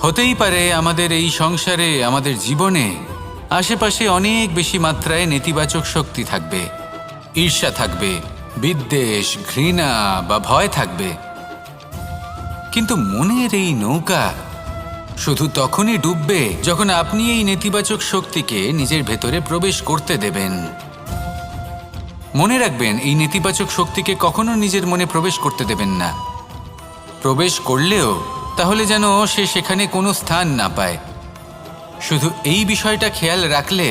হতেই পারে আমাদের এই সংসারে, আমাদের জীবনে আশেপাশে অনেক বেশি মাত্রায় নেতিবাচক শক্তি থাকবে, ঈর্ষা থাকবে, বিদ্বেষ, ঘৃণা বা ভয় থাকবে। কিন্তু মনের এই নৌকা শুধু তখনই ডুববে যখন আপনি এই নেতিবাচক শক্তিকে নিজের ভেতরে প্রবেশ করতে দেবেন। মনে রাখবেন, এই নেতিবাচক শক্তিকে কখনো নিজের মনে প্রবেশ করতে দেবেন না। প্রবেশ করলেও তাহলে যেন সে সেখানে কোনো স্থান না পায়। শুধু এই বিষয়টা খেয়াল রাখলে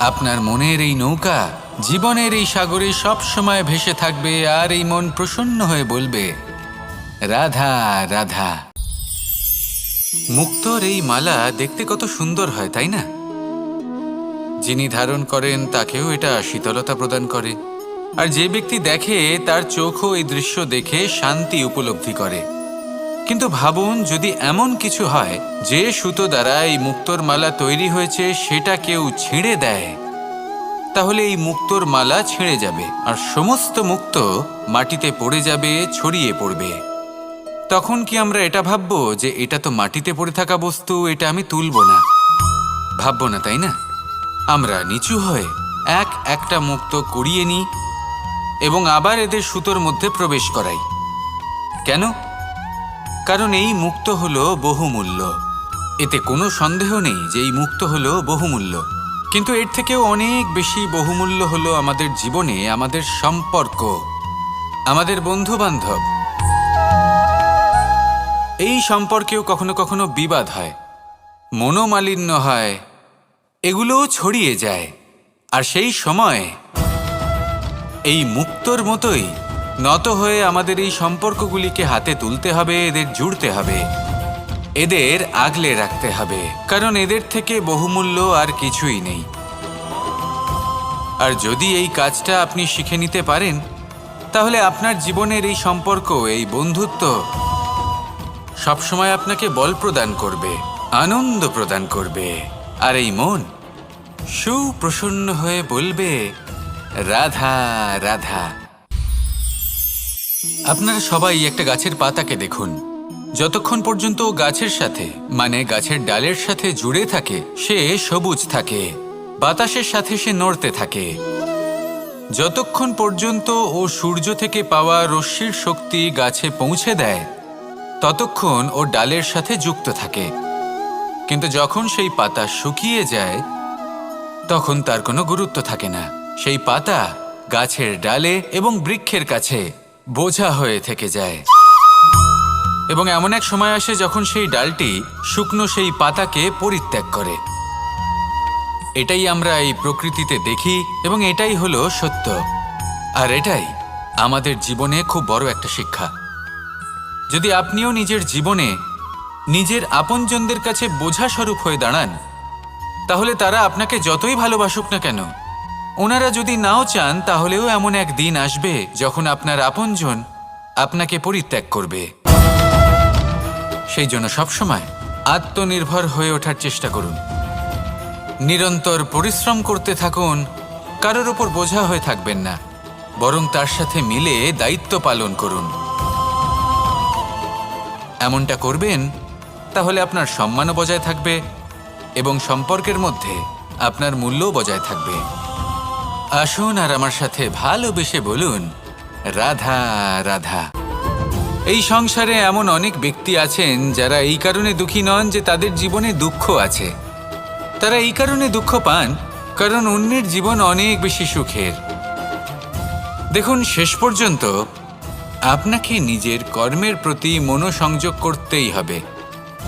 আপনার মনের এই নৌকা জীবনের এই সাগরে সব সময় ভেসে থাকবে, আর এই মন প্রসন্ন হয়ে বলবে, রাধা রাধা। মুক্তোর এই মালা দেখতে কত সুন্দর হয়, তাই না? যিনি ধারণ করেন তাকেও এটা শীতলতা প্রদান করে, আর যে ব্যক্তি দেখে তার চোখও এই দৃশ্য দেখে শান্তি উপলব্ধি করে। কিন্তু ভাবুন, যদি এমন কিছু হয় যে সুতো দ্বারা এই মুক্তোর মালা তৈরি হয়েছে সেটা কেউ ছিঁড়ে দেয়, তাহলে এই মুক্তোর মালা ছিঁড়ে যাবে আর সমস্ত মুক্তো মাটিতে পড়ে যাবে, ছড়িয়ে পড়বে। তখন কি আমরা এটা ভাববো যে এটা তো মাটিতে পড়ে থাকা বস্তু, এটা আমি তুলব না? ভাববো না, তাই না? আমরা নিচু হয়ে একটা মুক্তো কুড়িয়ে নিই এবং আবার এদের সুতোর মধ্যে প্রবেশ করাই। কেন? কারণ এই মুক্তো হলো বহুমূল্য। এতে কোনো সন্দেহ নেই যে এই মুক্তো হলো বহুমূল্য। কিন্তু এর থেকেও অনেক বেশি বহুমূল্য হলো আমাদের জীবনে আমাদের সম্পর্ক, আমাদের বন্ধু বান্ধব। এই সম্পর্কেও কখনো কখনো বিবাদ হয়, মনোমালিন্য হয়, এগুলোও ছড়িয়ে যায়। আর সেই সময় এই মুক্তোর মতোই নত হয়ে আমাদের এই সম্পর্কগুলিকে হাতে তুলতে হবে, এদের জুড়তে হবে, এদের আগলে রাখতে হবে, কারণ এদের থেকে বহুমূল্য আর কিছুই নেই। আর যদি এই কাজটা আপনি শিখে নিতে পারেন, তাহলে আপনার জীবনের এই সম্পর্ক, এই বন্ধুত্ব সবসময় আপনাকে বল প্রদান করবে, আনন্দ প্রদান করবে, আর এই মন সুপ্রসন্ন হয়ে বলবে, রাধা রাধা। আপনারা সবাই একটা গাছের পাতাকে দেখুন। যতক্ষণ পর্যন্ত গাছের সাথে, মানে গাছের ডালের সাথে জুড়ে থাকে, সে সবুজ থাকে, বাতাসের সাথে সে নড়তে থাকে। যতক্ষণ পর্যন্ত ও সূর্য থেকে পাওয়া রশ্মির শক্তি গাছে পৌঁছে দেয়, ততক্ষণ ও ডালের সাথে যুক্ত থাকে। কিন্তু যখন সেই পাতা শুকিয়ে যায়, তখন তার কোনো গুরুত্ব থাকে না। সেই পাতা গাছের ডালে এবং বৃক্ষের কাছে বোঝা হয়ে থেকে যায়। এবং এমন এক সময় আসে যখন সেই ডালটি শুকনো সেই পাতাকে পরিত্যাগ করে। এটাই আমরা এই প্রকৃতিতে দেখি এবং এটাই হলো সত্য। আর এটাই আমাদের জীবনে খুব বড় একটা শিক্ষা। যদি আপনিও নিজের জীবনে নিজের আপনজনদের কাছে বোঝা স্বরূপ হয়ে দাঁড়ান, তাহলে তারা আপনাকে যতই ভালোবাসুক না কেন, ওনারা যদি নাও চান, তাহলেও এমন এক দিন আসবে যখন আপনার আপনজন আপনাকে পরিত্যাগ করবে। সেই জন্য সবসময় আত্মনির্ভর হয়ে ওঠার চেষ্টা করুন, নিরন্তর পরিশ্রম করতে থাকুন, কারোর ওপর বোঝা হয়ে থাকবেন না, বরং তার সাথে মিলে দায়িত্ব পালন করুন। এমনটা করবেন, তাহলে আপনার সম্মানও বজায় থাকবে এবং সম্পর্কের মধ্যে আপনার মূল্যও বজায় থাকবে। আসুন আর আমার সাথে ভালোবেসে বলুন, রাধা রাধা। এই সংসারে এমন অনেক ব্যক্তি আছেন যারা এই কারণে দুঃখী নন যে তাদের জীবনে দুঃখ আছে। তারা এই কারণে দুঃখ পান কারণ অন্যের জীবন অনেক বেশি সুখের। দেখুন, শেষ পর্যন্ত আপনাকে নিজের কর্মের প্রতি মনোসংযোগ করতেই হবে,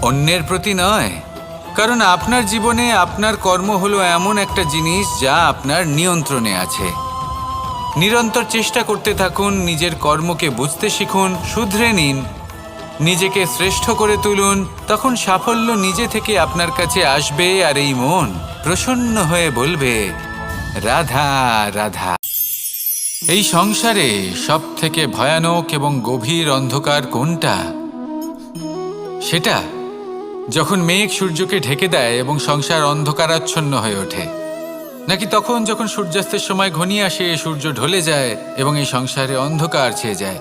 অন্যের প্রতি নয়। কারণ আপনার জীবনে আপনার কর্ম হলো এমন একটা জিনিস যা আপনার নিয়ন্ত্রণে আছে। নিরন্তর চেষ্টা করতে থাকুন, নিজের কর্মকে বুঝতে শিখুন, শুধরে নিন, নিজেকে শ্রেষ্ঠ করে তুলুন। তখন সাফল্য নিজে থেকে আপনার কাছে আসবে, আর এই মন প্রসন্ন হয়ে বলবে, রাধা রাধা। এই সংসারে সব থেকে ভয়ানক এবং গভীর অন্ধকার কোনটা? সেটা যখন মেঘ সূর্যকে ঢেকে দেয় এবং সংসার অন্ধকারাচ্ছন্ন হয়ে ওঠে, নাকি তখন যখন সূর্যাস্তের সময় ঘনিয়ে আসে, সূর্য ঢলে যায় এবং এই সংসারে অন্ধকার ছেয়ে যায়,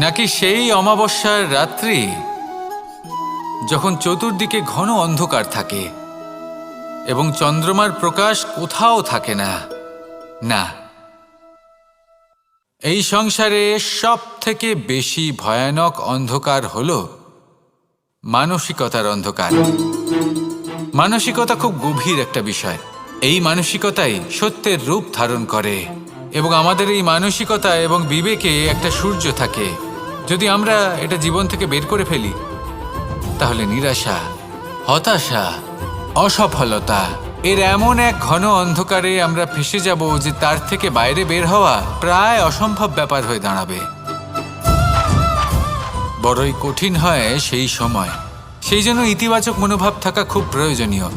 নাকি সেই অমাবস্যার রাত্রি যখন চতুর্দিকে ঘন অন্ধকার থাকে এবং চন্দ্রমার প্রকাশ কোথাও থাকে না। না, এই সংসারে সব থেকে বেশি ভয়ানক অন্ধকার হল মানসিকতার অন্ধকার। মানসিকতা খুব গভীর একটা বিষয়। এই মানসিকতাই সত্যের রূপ ধারণ করে এবং আমাদের এই মানসিকতা এবং বিবেকে একটা সূর্য থাকে। যদি আমরা এটা জীবন থেকে বের করে ফেলি তাহলে নিরাশা, হতাশা, অসফলতা এর এমন এক ঘন অন্ধকারে আমরা ফেসে যাব যে তার থেকে বাইরে বের হওয়া প্রায় অসম্ভব ব্যাপার হয়ে দাঁড়াবে। বড়ই কঠিন হয় সেই সময়। সেই জন্য ইতিবাচক মনোভাব থাকা খুব প্রয়োজনীয়।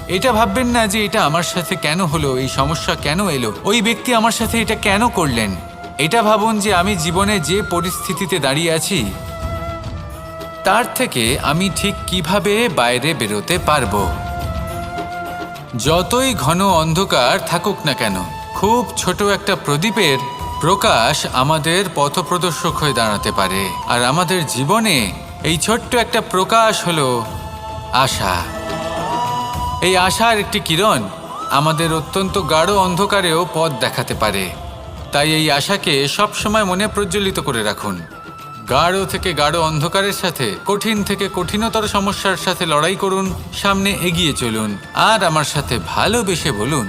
এটা ভাববেন না যে এটা আমার সাথে কেন হলো, এই সমস্যা কেন এলো, ওই ব্যক্তি আমার সাথে এটা কেন করলেন। এটা ভাবুন যে আমি জীবনে যে পরিস্থিতিতে দাঁড়িয়ে আছি তার থেকে আমি ঠিক কিভাবে বাইরে বেরোতে পারবো। যতই ঘন অন্ধকার থাকুক না কেন, খুব ছোট একটা প্রদীপের প্রকাশ আমাদের পথপ্রদর্শক হয়ে দাঁড়াতে পারে। আর আমাদের জীবনে এই ছোট্ট একটা প্রকাশ হলো আশা। এই আশার একটি কিরণ আমাদের অত্যন্ত গাঢ় অন্ধকারেও পথ দেখাতে পারে। তাই এই আশাকে সবসময় মনে প্রজ্বলিত করে রাখুন। গাঢ় থেকে গাঢ় অন্ধকারের সাথে, কঠিন থেকে কঠিনতর সমস্যার সাথে লড়াই করুন, সামনে এগিয়ে চলুন আর আমার সাথে ভালোবেসে বলুন,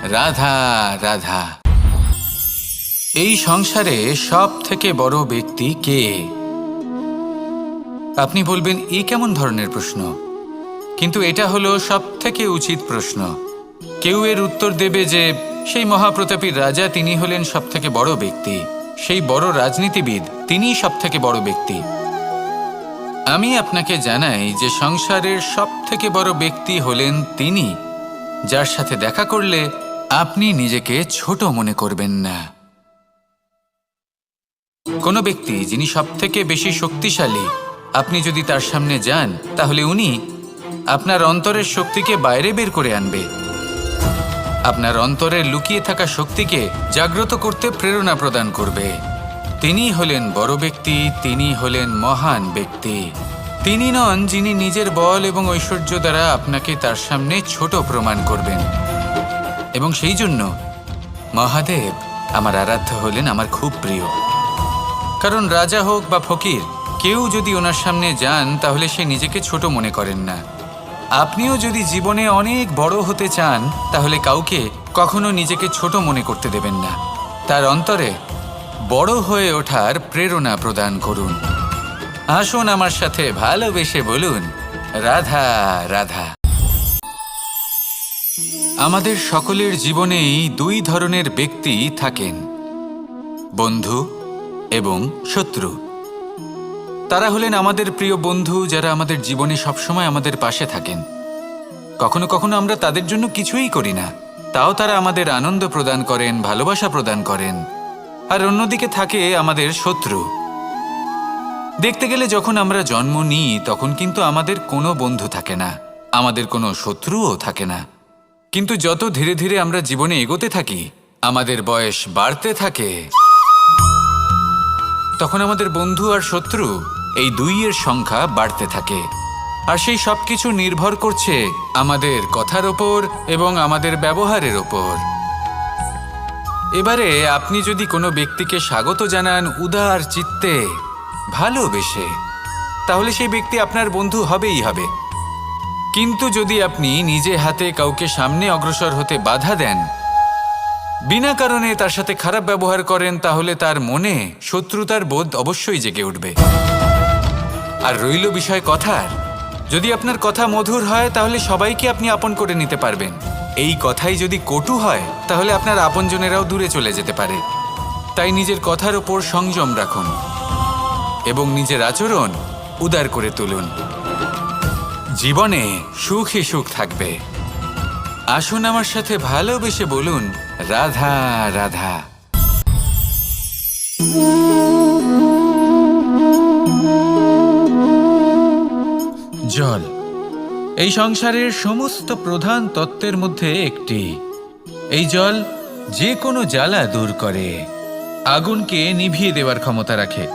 রাধা রাধা। এই সংসারে সব থেকে বড় ব্যক্তি কে? আপনি বলবেন, এ কেমন ধরনের প্রশ্ন? কিন্তু এটা হলো সব থেকে উচিত প্রশ্ন। কেউ এর উত্তর দেবে যে সেই মহাপ্রতাপী রাজা, তিনি হলেন সব থেকে বড় ব্যক্তি। সেই বড় রাজনীতিবিদ, তিনিই সব থেকে বড় ব্যক্তি। আমি আপনাকে জানাই যে সংসারের সব থেকে বড় ব্যক্তি হলেন তিনি, যার সাথে দেখা করলে আপনি নিজেকে ছোট মনে করবেন না। কোনো ব্যক্তি যিনি সব থেকে বেশি শক্তিশালী, আপনি যদি তার সামনে যান তাহলে উনি আপনার অন্তরের শক্তিকে বাইরে বের করে আনবে। আপনার অন্তরের লুকিয়ে থাকা শক্তিকে জাগ্রত করতে প্রেরণা প্রদান করবে। তিনি হলেন বড় ব্যক্তি, তিনি হলেন মহান ব্যক্তি। তিনি নন যিনি নিজের বল এবং ঐশ্বর্য দ্বারা আপনাকে তার সামনে ছোট প্রমাণ করবেন। এবং সেই জন্য মহাদেব আমার আরাধ্য হলেন আমার খুব প্রিয়। কারণ রাজা হোক বা ফকির, কেউ যদি ওনার সামনে যান তাহলে সে নিজেকে ছোট মনে করেন না। আপনিও যদি জীবনে অনেক বড় হতে চান তাহলে কাউকে কখনো নিজেকে ছোট মনে করতে দেবেন না। তার অন্তরে বড় হয়ে ওঠার প্রেরণা প্রদান করুন। আসুন আমার সাথে ভালোবেসে বলুন, রাধা রাধা। আমাদের সকলের জীবনেই দুই ধরনের ব্যক্তি থাকেন, বন্ধু এবং শত্রু। তারা হলেন আমাদের প্রিয় বন্ধু, যারা আমাদের জীবনে সবসময় আমাদের পাশে থাকেন। কখনো কখনো আমরা তাদের জন্য কিছুই করি না, তাও তারা আমাদের আনন্দ প্রদান করেন, ভালোবাসা প্রদান করেন। আর অন্যদিকে থাকে আমাদের শত্রু। দেখতে গেলে যখন আমরা জন্ম নিই তখন কিন্তু আমাদের কোনো বন্ধু থাকে না, আমাদের কোনো শত্রুও থাকে না। কিন্তু যত ধীরে ধীরে আমরা জীবনে এগোতে থাকি, আমাদের বয়স বাড়তে থাকে, তখন আমাদের বন্ধু আর শত্রু এই দুইয়ের সংখ্যা বাড়তে থাকে। আর সেই সব কিছু নির্ভর করছে আমাদের কথার ওপর এবং আমাদের ব্যবহারের ওপর। এবারে আপনি যদি কোনো ব্যক্তিকে স্বাগত জানান উদার চিত্তে, ভালোবেসে, তাহলে সেই ব্যক্তি আপনার বন্ধু হবেই হবে। কিন্তু যদি আপনি নিজে হাতে কাউকে সামনে অগ্রসর হতে বাধা দেন, বিনা কারণে তার সাথে খারাপ ব্যবহার করেন, তাহলে তার মনে শত্রুতার বোধ অবশ্যই জেগে উঠবে। আর রইল বিষয় কথার, যদি আপনার কথা মধুর হয় তাহলে সবাইকে আপনি আপন করে নিতে পারবেন। এই কথাই যদি কটু হয় তাহলে আপনার আপনজনেরাও দূরে চলে যেতে পারে। তাই নিজের কথার ওপর সংযম রাখুন এবং নিজের আচরণ উদার করে তুলুন। জীবনে সুখই সুখ থাকবে। আসুন আমার সাথে ভালোবেসে বলুন, রাধা রাধা। জল এই সংসারের সমস্ত প্রধান তত্ত্বের মধ্যে একটি। এই জল যে কোনো জ্বালা দূর করে, আগুনকে নিভিয়ে দেওয়ার ক্ষমতা রাখে।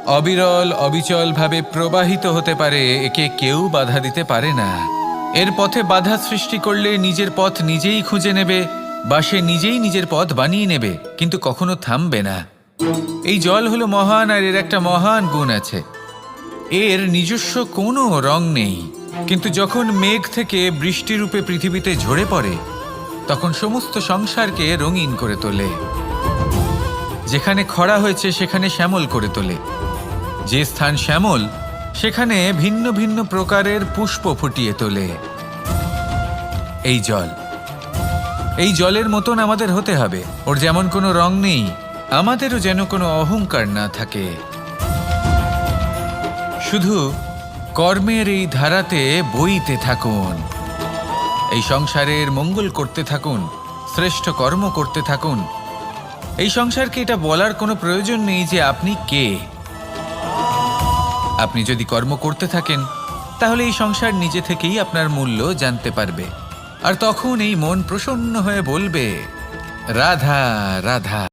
অবিরল অবিচলভাবে প্রবাহিত হতে পারে, একে কেউ বাধা দিতে পারে না। এর পথে বাধা সৃষ্টি করলে নিজের পথ নিজেই খুঁজে নেবে বা সে নিজেই নিজের পথ বানিয়ে নেবে, কিন্তু কখনো থামবে না। এই জল হলো মহান, আর এর একটা মহান গুণ আছে, এর নিজস্ব কোনো রং নেই। কিন্তু যখন মেঘ থেকে বৃষ্টিরূপে পৃথিবীতে ঝরে পড়ে, তখন সমস্ত সংসারকে রঙিন করে তোলে। যেখানে খরা হয়েছে সেখানে শ্যামল করে তোলে। যে স্থান শ্যামল সেখানে ভিন্ন ভিন্ন প্রকারের পুষ্প ফুটিয়ে তোলে। এই জলের মতন আমাদের হতে হবে। ওর যেমন কোনো রং নেই, আমাদেরও যেন কোনো অহংকার না থাকে। শুধু কর্মের এই ধারাতে বইতে থাকুন, এই সংসারের মঙ্গল করতে থাকুন, শ্রেষ্ঠ কর্ম করতে থাকুন। এই সংসারকে এটা বলার কোনো প্রয়োজন নেই যে আপনি কে। আপনি যদি কর্ম করতে থাকেন তাহলে এই সংসার নিজে থেকেই আপনার মূল্য জানতে পারবে, আর তখন এই মন প্রসন্ন হয়ে বলবে, রাধা রাধা।